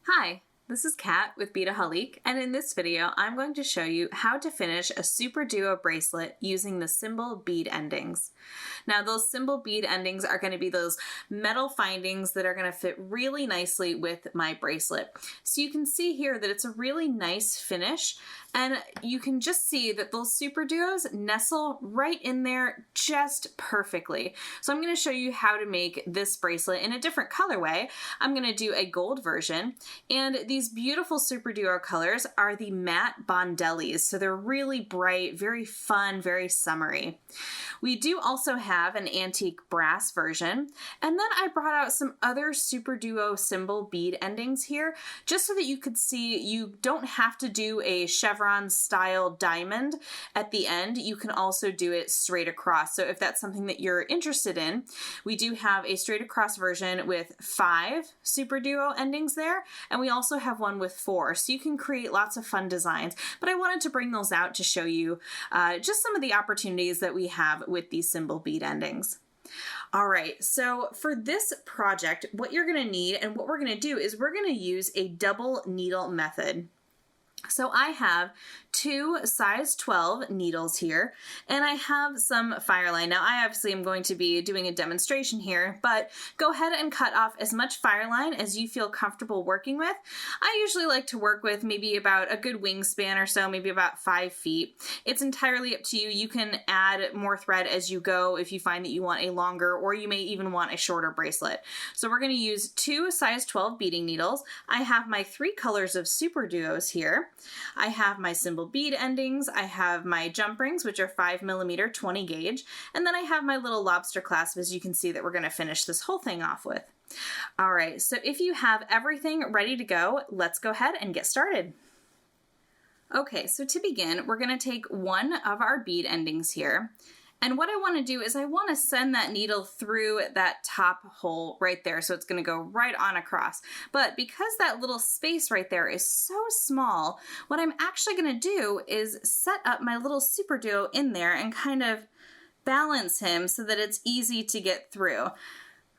Hi, this is Kat with Beadaholique, and in this video I'm going to show you how to finish a SuperDuo bracelet using the Cymbal bead endings. Now those Cymbal bead endings are going to be those metal findings that are going to fit really nicely with my bracelet. So you can see here that it's a really nice finish, and you can just see that those SuperDuos nestle right in there just perfectly. So I'm going to show you how to make this bracelet in a different colorway. I'm going to do a gold version, and these beautiful SuperDuo colors are the matte Bondelis. So they're really bright, very fun, very summery. We do also have an antique brass version, and then I brought out some other SuperDuo Cymbal bead endings here just so that you could see you don't have to do a chevron style diamond at the end. You can also do it straight across. So if that's something that you're interested in, we do have a straight across version with 5 SuperDuo endings there, and we also have one with 4, so you can create lots of fun designs. But I wanted to bring those out to show you just some of the opportunities that we have with these Cymbal bead endings. All right, so for this project, what you're going to need and what we're going to do is we're going to use a double needle method. So I have 2 size 12 needles here, and I have some FireLine. Now I obviously am going to be doing a demonstration here, but go ahead and cut off as much FireLine as you feel comfortable working with. I usually like to work with maybe about a good wingspan or so, maybe about 5 feet. It's entirely up to you. You can add more thread as you go if you find that you want a longer, or you may even want a shorter bracelet. So we're going to use 2 size 12 beading needles. I have my 3 colors of SuperDuos here. I have my Cymbal bead endings, I have my jump rings, which are 5mm 20 gauge, and then I have my little lobster clasp, as you can see, that we're going to finish this whole thing off with. All right, so if you have everything ready to go, let's go ahead and get started. Okay, so to begin, we're going to take one of our bead endings here. And what I want to do is I want to send that needle through that top hole right there. So it's going to go right on across. But because that little space right there is so small, what I'm actually going to do is set up my little SuperDuo in there and kind of balance him so that it's easy to get through.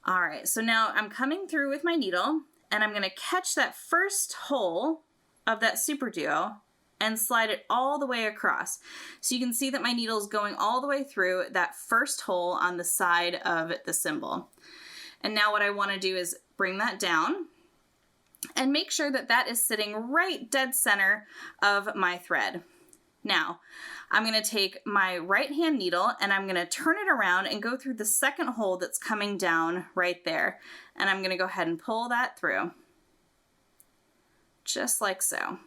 All right, so now I'm coming through with my needle, and I'm going to catch that first hole of that SuperDuo and slide it all the way across. So you can see that my needle is going all the way through that first hole on the side of the cymbal. And now what I want to do is bring that down and make sure that that is sitting right dead center of my thread. Now, I'm going to take my right hand needle and I'm going to turn it around and go through the second hole that's coming down right there. And I'm going to go ahead and pull that through, just like so.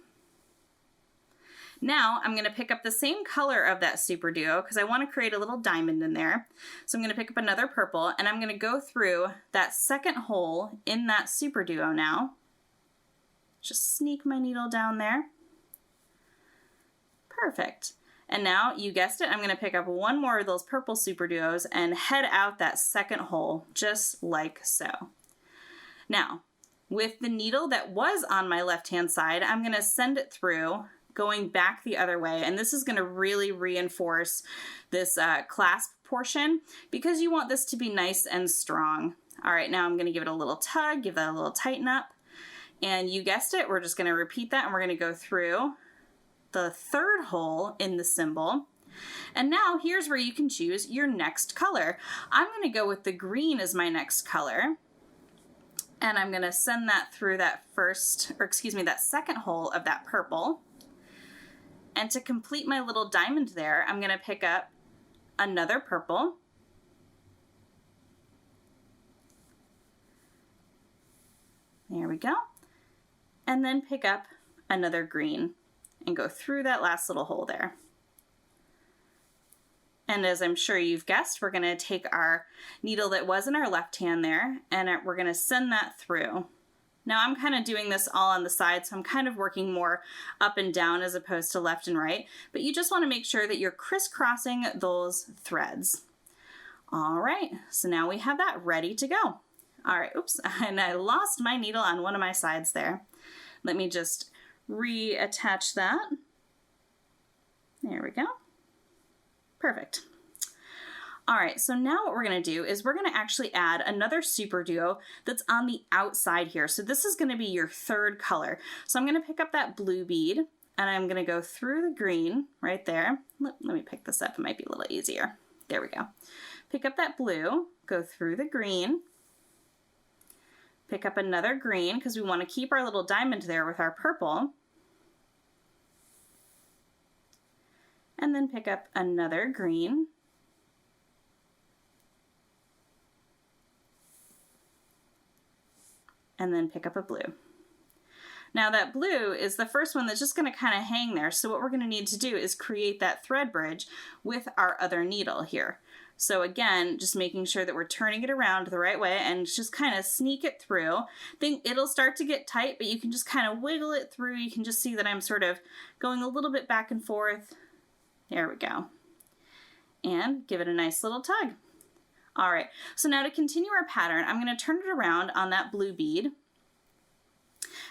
Now I'm going to pick up the same color of that SuperDuo because I want to create a little diamond in there. So I'm going to pick up another purple, and I'm going to go through that second hole in that SuperDuo now. Just sneak my needle down there. Perfect. And now, you guessed it, I'm going to pick up one more of those purple SuperDuos and head out that second hole, just like so. Now, with the needle that was on my left-hand side, I'm going to send it through, going back the other way, and this is going to really reinforce this clasp portion because you want this to be nice and strong. All right, now I'm going to give it a little tug, give that a little tighten up, and you guessed it, we're just going to repeat that, and we're going to go through the third hole in the cymbal. And now here's where you can choose your next color. I'm going to go with the green as my next color, and I'm going to send that through that that second hole of that purple. And to complete my little diamond there, I'm going to pick up another purple. There we go. And then pick up another green and go through that last little hole there. And as I'm sure you've guessed, we're going to take our needle that was in our left hand there, and we're going to send that through. Now I'm kind of doing this all on the side, so I'm kind of working more up and down as opposed to left and right, but you just want to make sure that you're crisscrossing those threads. All right, so now we have that ready to go. All right, oops, and I lost my needle on one of my sides there. Let me just reattach that. There we go. Perfect. All right, so now what we're gonna do is we're gonna actually add another SuperDuo that's on the outside here. So this is gonna be your third color. So I'm gonna pick up that blue bead and I'm gonna go through the green right there. Let me pick this up, it might be a little easier. There we go. Pick up that blue, go through the green, pick up another green because we wanna keep our little diamond there with our purple. And then pick up another green. And then pick up a blue. Now that blue is the first one that's just gonna kind of hang there. So what we're gonna need to do is create that thread bridge with our other needle here. So again, just making sure that we're turning it around the right way and just kind of sneak it through. Then it'll start to get tight, but you can just kind of wiggle it through. You can just see that I'm sort of going a little bit back and forth. There we go. And give it a nice little tug. All right, so now to continue our pattern, I'm gonna turn it around on that blue bead.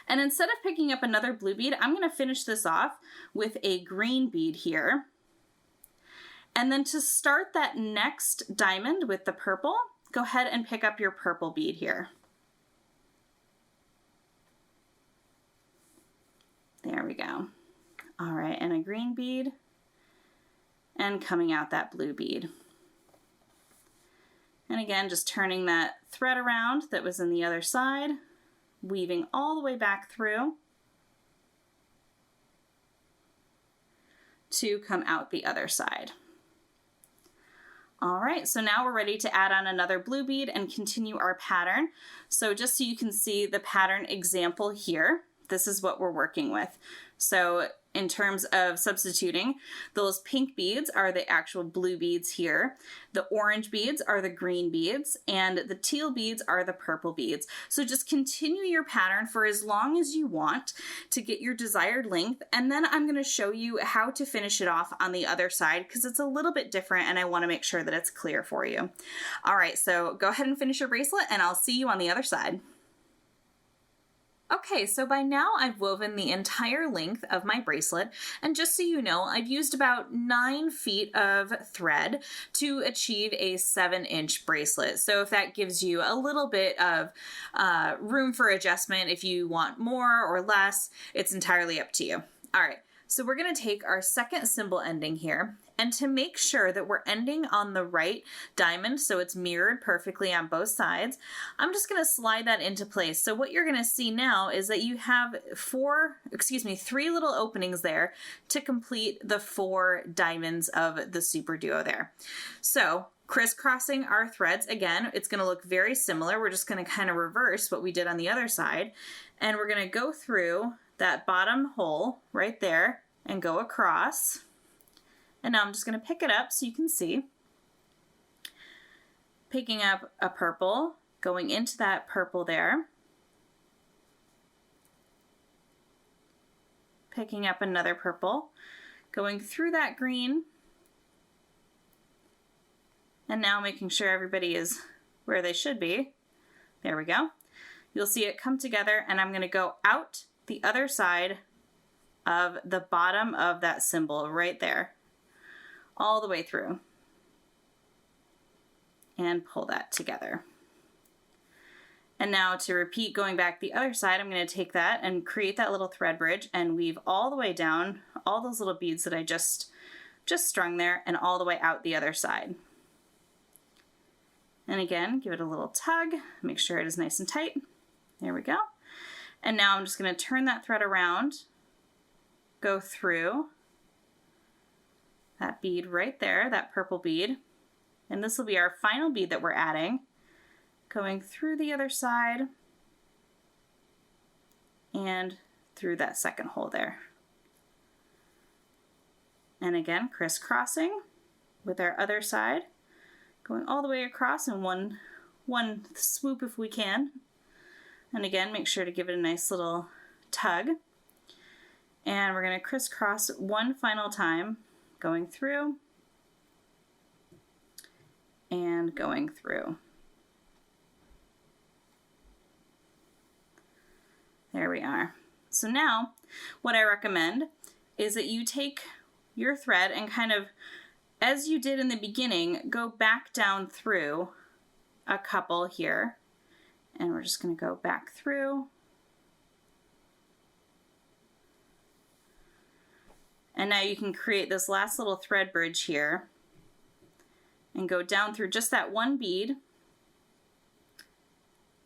And instead of picking up another blue bead, I'm gonna finish this off with a green bead here. And then to start that next diamond with the purple, go ahead and pick up your purple bead here. There we go. All right, and a green bead, and coming out that blue bead. And again, just turning that thread around that was in the other side, weaving all the way back through to come out the other side. All right, so now we're ready to add on another blue bead and continue our pattern. So just so you can see the pattern example here, this is what we're working with. So in terms of substituting, those pink beads are the actual blue beads here. The orange beads are the green beads, and the teal beads are the purple beads. So just continue your pattern for as long as you want to get your desired length, and then I'm gonna show you how to finish it off on the other side because it's a little bit different and I wanna make sure that it's clear for you. All right, so go ahead and finish your bracelet and I'll see you on the other side. Okay, so by now I've woven the entire length of my bracelet, and just so you know, I've used about 9 feet of thread to achieve a 7-inch bracelet. So if that gives you a little bit of room for adjustment, if you want more or less, it's entirely up to you. All right, so we're gonna take our second cymbal ending here, and to make sure that we're ending on the right diamond, so it's mirrored perfectly on both sides, I'm just gonna slide that into place. So what you're gonna see now is that you have 3 little openings there to complete the 4 diamonds of the SuperDuo there. So crisscrossing our threads, again, it's gonna look very similar. We're just gonna kind of reverse what we did on the other side, and we're gonna go through that bottom hole right there and go across. And now I'm just going to pick it up so you can see. Picking up a purple, going into that purple there. Picking up another purple, going through that green. And now making sure everybody is where they should be. There we go. You'll see it come together, and I'm going to go out the other side of the bottom of that cymbal right there, all the way through, and pull that together. And now to repeat going back the other side, I'm going to take that and create that little thread bridge and weave all the way down all those little beads that I just strung there, and all the way out the other side. And again, give it a little tug, make sure it is nice and tight. There we go. And now I'm just going to turn that thread around, go through that bead right there, that purple bead. And this will be our final bead that we're adding, going through the other side and through that second hole there. And again, crisscrossing with our other side, going all the way across in one swoop if we can. And again, make sure to give it a nice little tug. And we're going to crisscross one final time, going through and going through. There we are. So now what I recommend is that you take your thread and kind of as you did in the beginning, go back down through a couple here, and we're just going to go back through. And now you can create this last little thread bridge here and go down through just that one bead,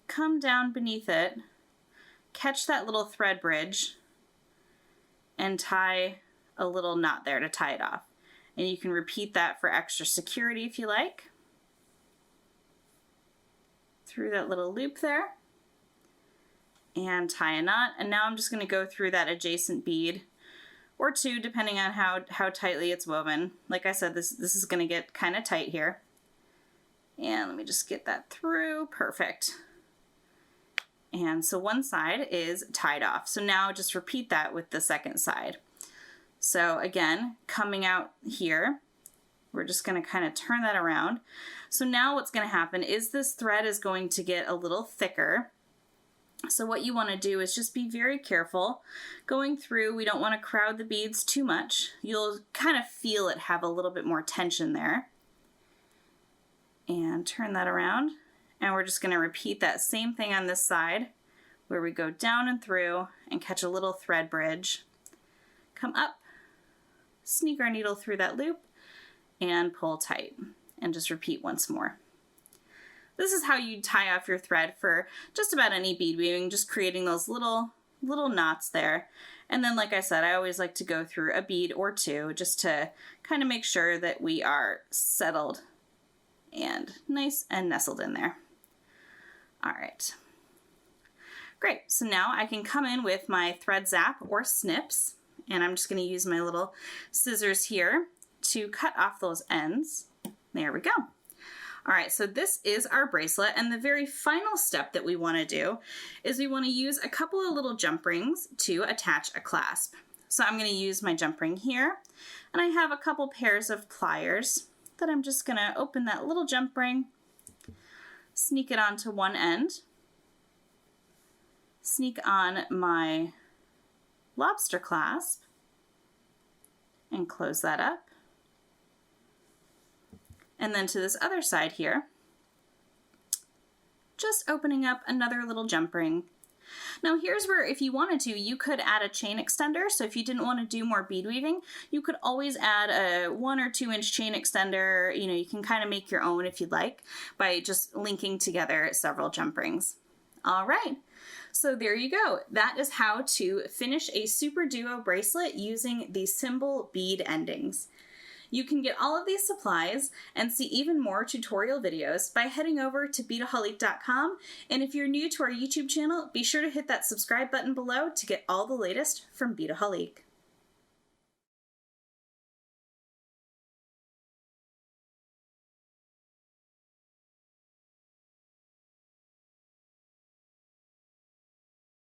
come down beneath it, catch that little thread bridge, and tie a little knot there to tie it off. And you can repeat that for extra security if you like. Through that little loop there, and tie a knot. And now I'm just going to go through that adjacent bead, or two, depending on how tightly it's woven. Like I said, this is going to get kind of tight here. And let me just get that through. Perfect. And so one side is tied off. So now just repeat that with the second side. So again, coming out here, we're just going to kind of turn that around. So now what's going to happen is this thread is going to get a little thicker. So what you want to do is just be very careful going through. We don't want to crowd the beads too much. You'll kind of feel it have a little bit more tension there. And turn that around. And we're just going to repeat that same thing on this side, where we go down and through and catch a little thread bridge. Come up, sneak our needle through that loop, and pull tight. And just repeat once more. This is how you tie off your thread for just about any bead weaving, just creating those little knots there. And then, like I said, I always like to go through a bead or two just to kind of make sure that we are settled and nice and nestled in there. All right. Great. So now I can come in with my thread zap or snips, and I'm just going to use my little scissors here to cut off those ends. There we go. All right, so this is our bracelet, and the very final step that we want to do is we want to use a couple of little jump rings to attach a clasp. So I'm going to use my jump ring here, and I have a couple pairs of pliers that I'm just going to open that little jump ring, sneak it onto one end, sneak on my lobster clasp, and close that up. And then to this other side here, just opening up another little jump ring. Now here's where, if you wanted to, you could add a chain extender. So if you didn't want to do more bead weaving, you could always add a 1 or 2 inch chain extender. You know, you can kind of make your own if you'd like by just linking together several jump rings. All right, so there you go. That is how to finish a SuperDuo bracelet using the Cymbal bead endings. You can get all of these supplies and see even more tutorial videos by heading over to Beadaholique.com. And if you're new to our YouTube channel, be sure to hit that subscribe button below to get all the latest from Beadaholique.